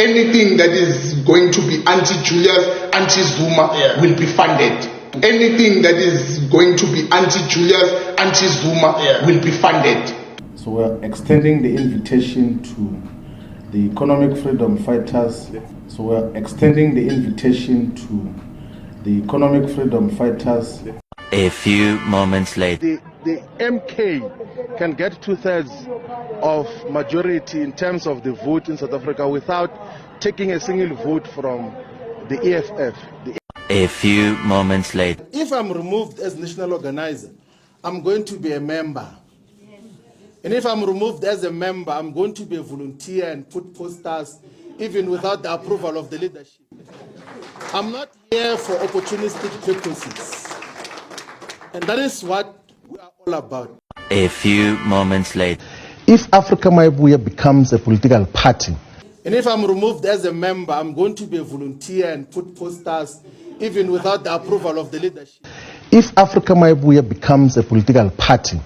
Anything that is going to be anti-Julius, anti-Zuma will be funded. Anything that is going to be anti-Julius, anti-Zuma will be funded. So we're extending the invitation to the economic freedom fighters. So we're extending the invitation to the economic freedom fighters. A few moments later. The MK can get 2/3 of majority in terms of the vote in South Africa without taking a single vote from the EFF. A few moments later. If I'm removed as national organizer, I'm going to be a member. And if I'm removed as a member, I'm going to be a volunteer and put posters even without the approval of the leadership. I'm not here for opportunistic purposes. And that is what we are all about. A few moments later. If Africa Mayibuye becomes a political party, and if I'm removed as a member, I'm going to be a volunteer and put posters even without the approval of the leadership. If Africa Mayibuye becomes a political party,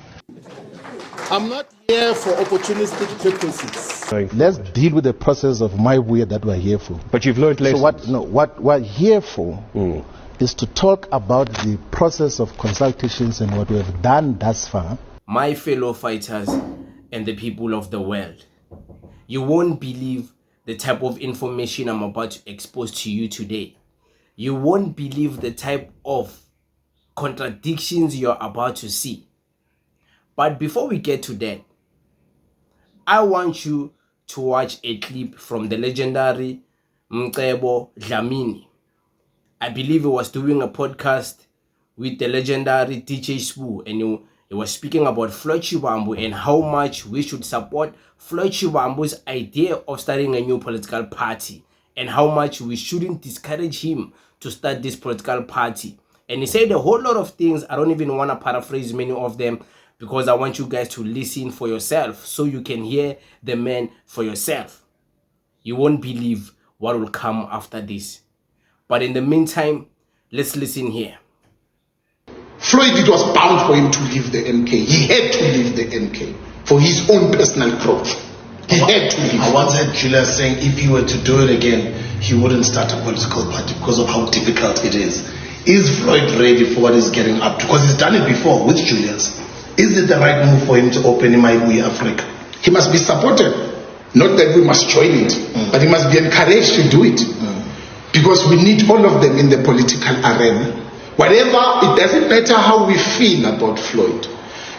I'm not here for opportunistic purposes. Let's deal with the process of Mayibuye that we're here for. But you've learned lessons. So what we're here for is to talk about the process of consultations and what we have done thus far. My fellow fighters and the people of the world, you won't believe the type of information I'm about to expose to you today. You won't believe the type of contradictions you're about to see. But before we get to that, I want you to watch a clip from the legendary Mcebo Dlamini. I believe he was doing a podcast with the legendary DJ Spoo, and he was speaking about Floyd Shivambu and how much we should support Floyd Shivambu's idea of starting a new political party and how much we shouldn't discourage him to start this political party. And he said a whole lot of things. I don't even want to paraphrase many of them because I want you guys to listen for yourself so you can hear the man for yourself. You won't believe what will come after this. But in the meantime, let's listen here. Floyd, it was bound for him to leave the MK. He had to leave the MK for his own personal growth. He had to leave. I once heard Julius saying if he were to do it again, he wouldn't start a political party because of how difficult it is. Is Floyd ready for what he's getting up to? Because he's done it before with Julius. Is it the right move for him to open Mayibuye Africa? He must be supported. Not that we must join it, but he must be encouraged to do it. Because we need all of them in the political arena. Whatever, it doesn't matter how we feel about Floyd.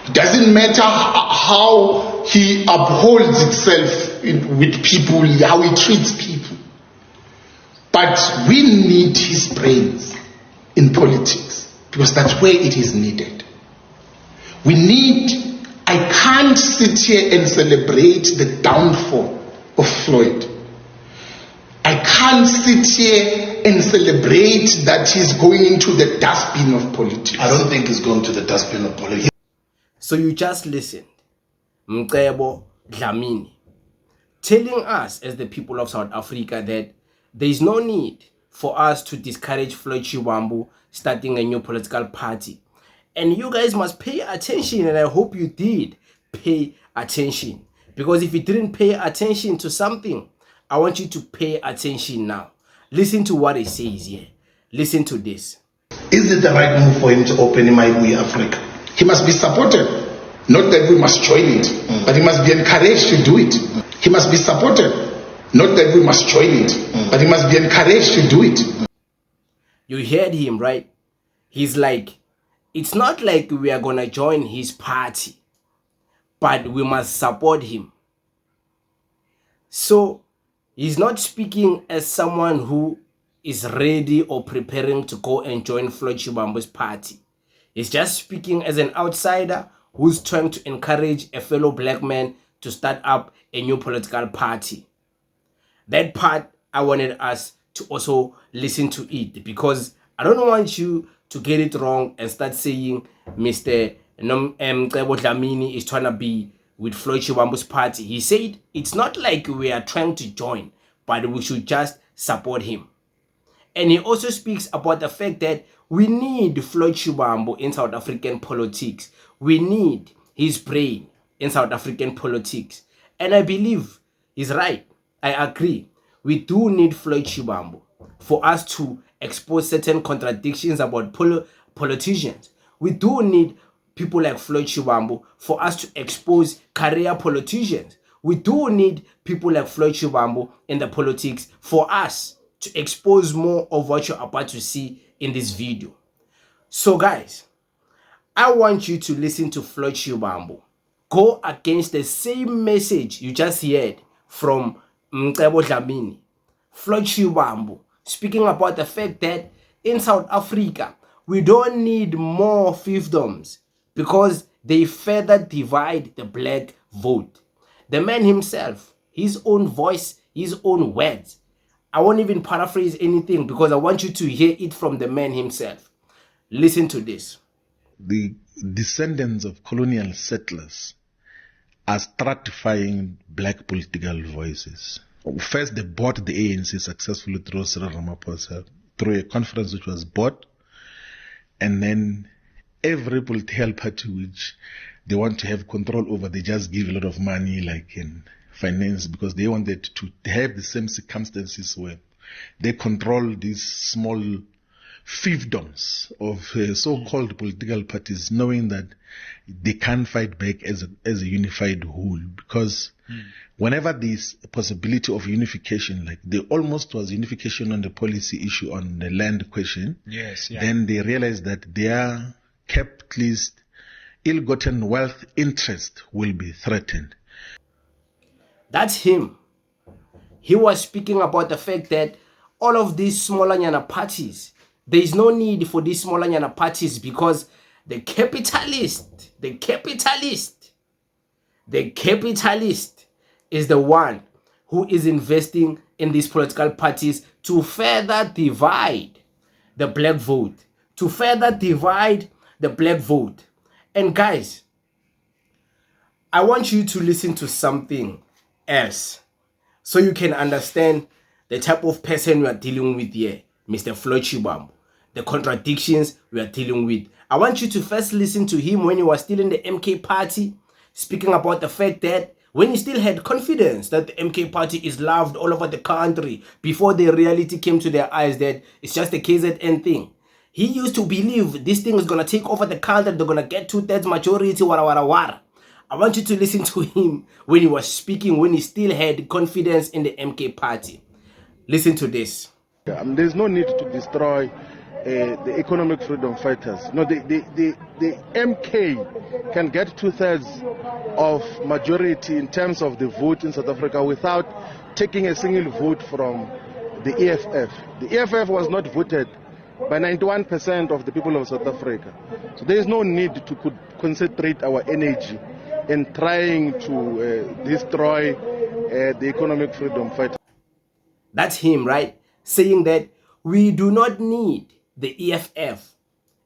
It doesn't matter how he upholds himself with people, how he treats people. But we need his brains in politics because that's where it is needed. I can't sit here and celebrate the downfall of Floyd. I can't sit here and celebrate that he's going into the dustbin of politics. I don't think he's going to the dustbin of politics. So you just listened. Mcebo Dlamini telling us as the people of South Africa that there is no need for us to discourage Floyd Shivambu starting a new political party. And you guys must pay attention, and I hope you did pay attention. Because if you didn't pay attention to something, I want you to pay attention now. Listen to what he says here. Listen to this. Is it the right move for him to open Mayibuye Africa? He must be supported. Not that we must join it, but he must be encouraged to do it. He must be supported. Not that we must join it, but he must be encouraged to do it. You heard him, right? He's like, it's not like we are going to join his party, but we must support him. So he's not speaking as someone who is ready or preparing to go and join Floyd Shivambu's party. He's just speaking as an outsider who's trying to encourage a fellow black man to start up a new political party. That part, I wanted us to also listen to it because I don't want you to get it wrong and start saying Mr. Mcebo Dlamini is trying to be with Floyd Shivambu's party. He said it's not like we are trying to join, but we should just support him. And he also speaks about the fact that we need Floyd Shivambu in South African politics. We need his brain in South African politics. And I believe he's right. I agree. we do need Floyd Shivambu for us to expose certain contradictions about politicians. We do need people like Floyd Shivambu for us to expose career politicians. We do need people like Floyd Shivambu in the politics for us to expose more of what you're about to see in this video. So guys, I want you to listen to Floyd Shivambu go against the same message you just heard from Mcebo Dlamini. Floyd Shivambu speaking about the fact that in South Africa, we don't need more fiefdoms because they further divide the black vote. The man himself, his own voice, his own words. I won't even paraphrase anything because I want you to hear it from the man himself. Listen to this. The descendants of colonial settlers are stratifying black political voices. First, they bought the ANC successfully through Cyril Ramaphosa, through a conference which was bought, and then every political party which they want to have control over, they just give a lot of money, like in finance, because they wanted to have the same circumstances where they control these small fiefdoms of so-called political parties, knowing that they can't fight back as a unified whole. Because whenever there's a possibility of unification, like there almost was unification on the policy issue on the land question, then they realized that their capitalist, ill-gotten wealth interest will be threatened. That's him. He was speaking about the fact that all of these smaller Nyana parties, there is no need for these smaller Nyana parties because the capitalist is the one who is investing in these political parties to further divide the black vote. And guys, I want you to listen to something else so you can understand the type of person we are dealing with here, Mr. Floyd Shivambu, the contradictions we are dealing with. I want you to first listen to him when he was still in the MK party, speaking about the fact that when he still had confidence that the MK party is loved all over the country, before the reality came to their eyes that it's just a KZN thing. He used to believe this thing is going to take over the country, they're going to get 2/3 majority, wara. I want you to listen to him when he was speaking, when he still had confidence in the MK party. Listen to this. There's no need to destroy the economic freedom fighters. No, the MK can get 2/3 of majority in terms of the vote in South Africa without taking a single vote from the EFF. The EFF was not voted by 91% of the people of South Africa. So there is no need to concentrate our energy in trying to destroy the economic freedom fighters. That's him, right? Saying that we do not need the EFF.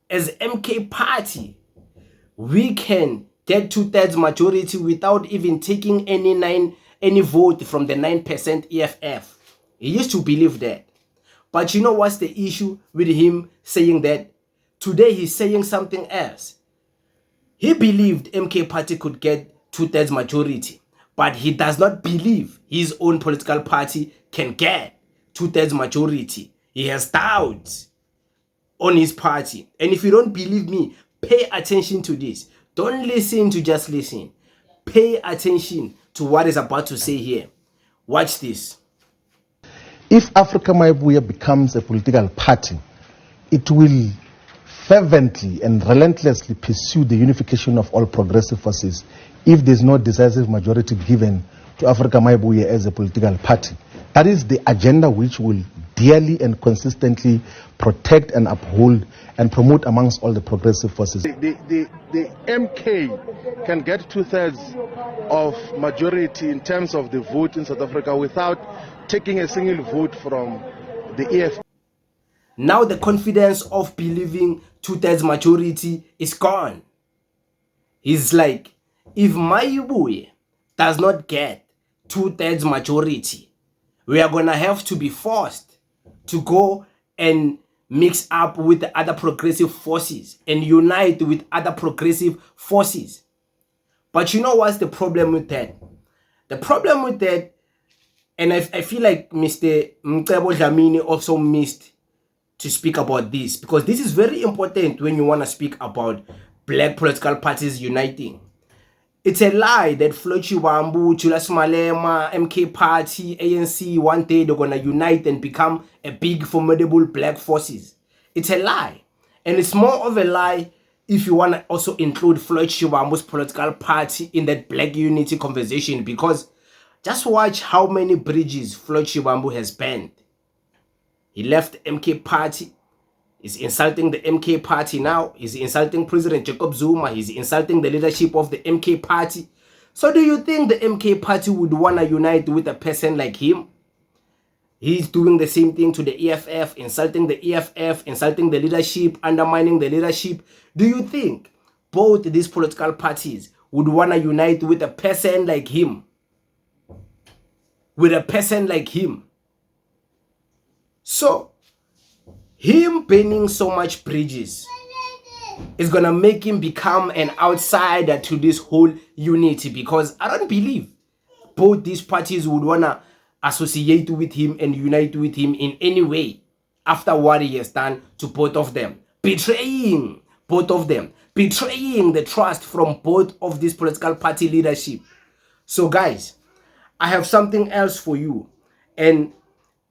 As MK party, we can get 2/3 majority without even taking any vote from the 9% EFF. He used to believe that. But you know what's the issue with him saying that? Today he's saying something else. He believed MK party could get 2/3 majority, but he does not believe his own political party can get 2/3 majority. He has doubts on his party. And if you don't believe me, pay attention to this. Don't listen to just listen. Pay attention to what is about to say here. Watch this. If Africa Mayibuye becomes a political party, it will fervently and relentlessly pursue the unification of all progressive forces if there's no decisive majority given to Africa Mayibuye as a political party. That is the agenda which will dearly and consistently protect and uphold and promote amongst all the progressive forces. The MK can get 2/3 of majority in terms of the vote in South Africa without taking a single vote from the EFF. Now the confidence of believing 2/3 majority is gone. He's like, if Mayibuye does not get 2/3 majority, we are gonna have to be forced to go and mix up with the other progressive forces and unite with other progressive forces. But you know what's the problem with that? The problem with that, And I feel like Mr. Mcebo Dlamini also missed to speak about this, because this is very important when you want to speak about black political parties uniting. It's a lie that Floyd Shivambu, Julius Malema, MK Party, ANC, one day they're going to unite and become a big formidable black forces. It's a lie. And it's more of a lie if you want to also include Floyd Shivambu's political party in that black unity conversation, because just watch how many bridges Floyd Shivambu has burned. He left MK Party. He's insulting the MK Party now. He's insulting President Jacob Zuma. He's insulting the leadership of the MK Party. So do you think the MK Party would want to unite with a person like him? He's doing the same thing to the EFF, insulting the EFF, insulting the leadership, undermining the leadership. Do you think both these political parties would want to unite with a person like him? With a person like him? So, him burning so much bridges is going to make him become an outsider to this whole unity, because I don't believe both these parties would want to associate with him and unite with him in any way after what he has done to both of them. Betraying both of them. Betraying the trust from both of these political party leadership. So guys, I have something else for you. And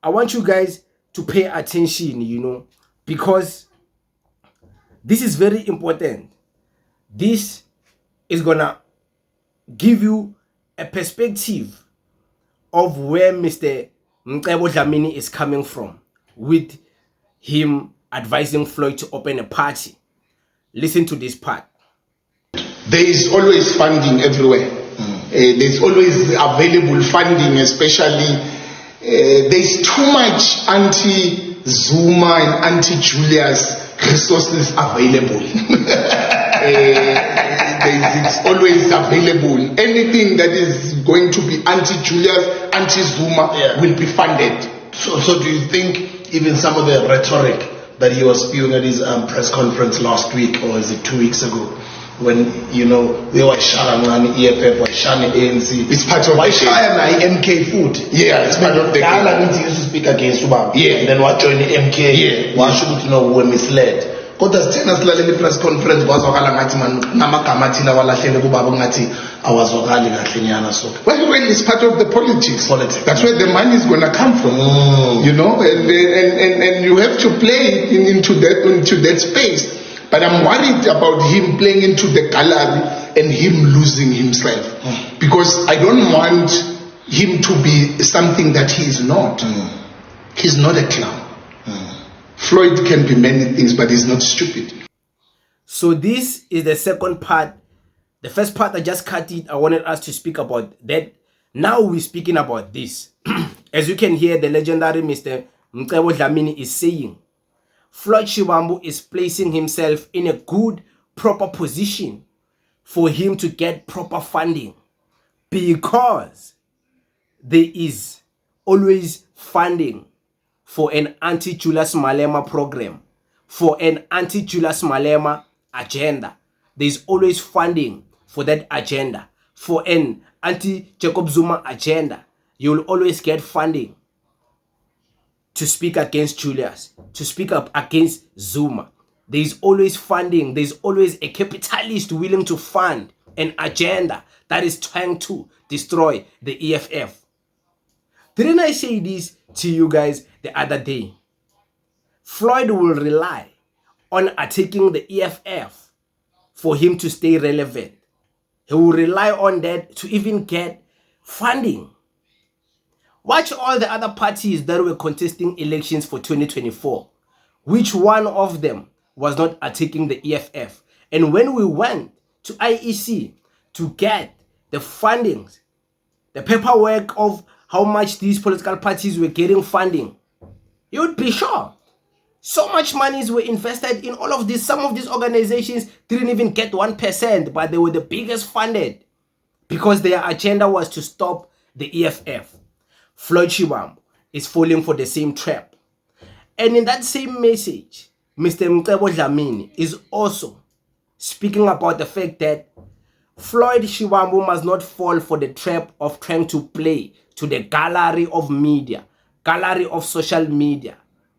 I want you guys to pay attention, you know, because this is very important. This is gonna give you a perspective of where Mr. Mcebo Dlamini is coming from with him advising Floyd to open a party. Listen to this part. There is always funding everywhere. There's always available funding, especially there's too much anti-Zuma and anti-Julius resources available. It's always available. Anything that is going to be anti-Julius, anti-Zuma will be funded. So do you think even some of the rhetoric that he was spewing at his press conference last week, or is it 2 weeks ago, when, you know, we were Shalangani EFF, or Shani ANC, it's part of the MK food. Yeah, it's part of the game. He used to speak against Subam. Yeah. And then what joined the MK? Yeah. Why should you know we were misled? Kodwa sithena silalele press conference kwazwakala ngathi namagama thina walahlele kubaba ngathi awazwakali kahle nyana so. Well, it's part of the politics. That's where the money is going to come from. You know, and you have to play into that space. But I'm worried about him playing into the gallery and him losing himself. Because I don't want him to be something that he is not. He's not a clown. Floyd can be many things, but he's not stupid. So this is the second part. The first part, I just cut it. I wanted us to speak about that. Now we're speaking about this. As you can hear, the legendary Mr. Mcebo Dlamini is saying, Floyd Shivambu is placing himself in a good, proper position for him to get proper funding, because there is always funding for an anti-Julius Malema program, for an anti-Julius Malema agenda. There is always funding for that agenda. For an anti-Jacob Zuma agenda, you will always get funding to speak against Julius, to speak up against Zuma. There is always funding. There is always a capitalist willing to fund an agenda that is trying to destroy the EFF. Didn't I say this to you guys the other day? Floyd will rely on attacking the EFF for him to stay relevant. He will rely on that to even get funding. Watch all the other parties that were contesting elections for 2024. Which one of them was not attacking the EFF? And when we went to IEC to get the fundings, the paperwork of how much these political parties were getting funding, you would be sure. So much monies were invested in all of this. Some of these organizations didn't even get 1%, but they were the biggest funded because their agenda was to stop the EFF. Floyd Shivambu is falling for the same trap. And in that same message, Mr. Mcebo Dlamini is also speaking about the fact that Floyd Shivambu must not fall for the trap of trying to play to the gallery of media, gallery of social media,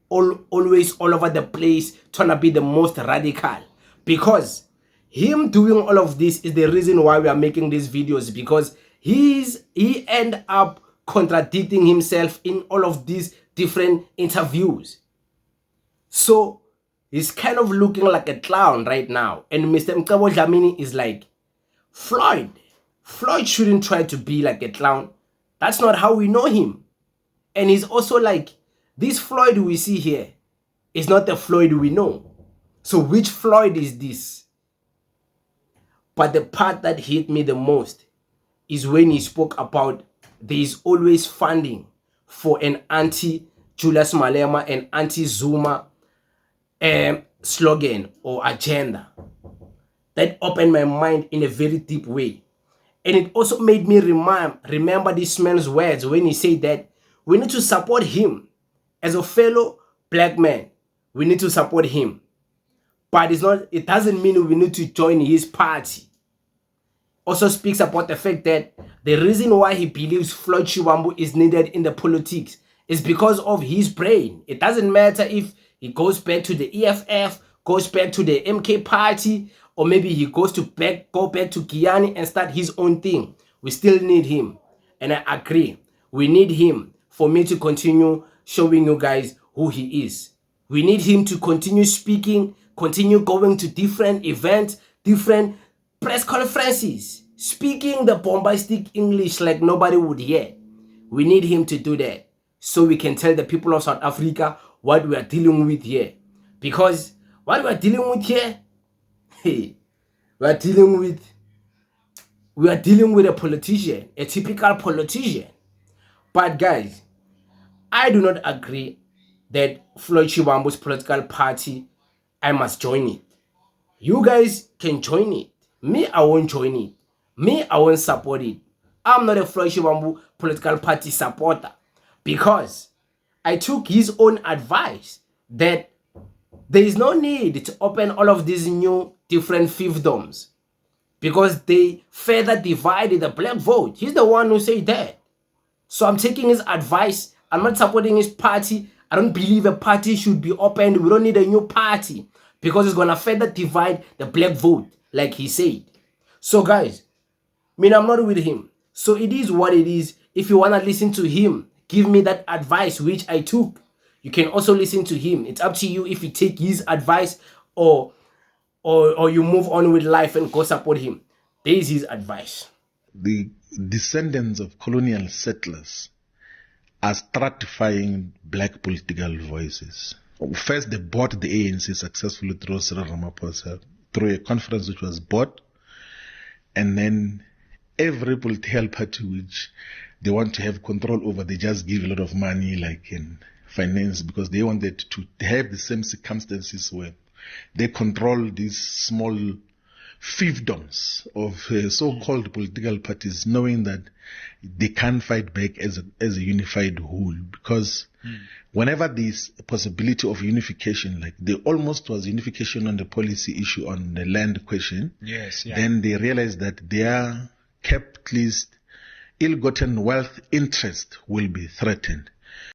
always all over the place, trying to be the most radical. Because him doing all of this is the reason why we are making these videos, because he end up contradicting himself in all of these different interviews. So he's kind of looking like a clown right now. And Mr. Mcebo Dlamini is like, Floyd shouldn't try to be like a clown. That's not how we know him. And he's also like, this Floyd we see here is not the Floyd we know. So which Floyd is this? But the part that hit me the most is when he spoke about there is always funding for an anti-Julius Malema and anti-Zuma slogan or agenda. That opened my mind in a very deep way. And it also made me remember this man's words when he said that we need to support him as a fellow black man. We need to support him. But it doesn't mean we need to join his party. Also speaks about the fact that the reason why he believes Floyd Shivambu is needed in the politics is because of his brain. It doesn't matter if he goes back to the EFF, goes back to the MK party, or maybe he goes to go back to Guyana and start his own thing. We still need him. And I agree. We need him for me to continue showing you guys who he is. We need him to continue speaking, continue going to different events, different press conferences, speaking the bombastic English like nobody would hear. We need him to do that so we can tell the people of South Africa what we are dealing with here. Because what we are dealing with here, we are dealing with a politician, a typical politician. But guys, I do not agree that Floyd Shivambu's political party, I must join it. You guys can join it. Me, I won't join it. Me, I won't support it. I'm not a Floyd Shivambu political party supporter because I took his own advice that there is no need to open all of these new different fiefdoms because they further divided the black vote. He's the one who said that. So I'm taking his advice. I'm not supporting his party. I don't believe a party should be opened. We don't need a new party because it's going to further divide the black vote, like he said. So guys, I mean, I'm not with him. So it is what it is. If you want to listen to him, give me that advice which I took. You can also listen to him. It's up to you if you take his advice or you move on with life and go support him. There is his advice. The descendants of colonial settlers are stratifying black political voices. First, they bought the ANC successfully through Cyril Ramaphosa, through a conference which was bought, and then every political party which they want to have control over, they just give a lot of money, like in finance, because they wanted to have the same circumstances where they control these small fiefdoms of so-called political parties, knowing that they can't fight back as a unified whole. Because whenever there's a possibility of unification, like there almost was unification on the policy issue on the land question, then they realized that their capitalist, ill-gotten wealth interest will be threatened.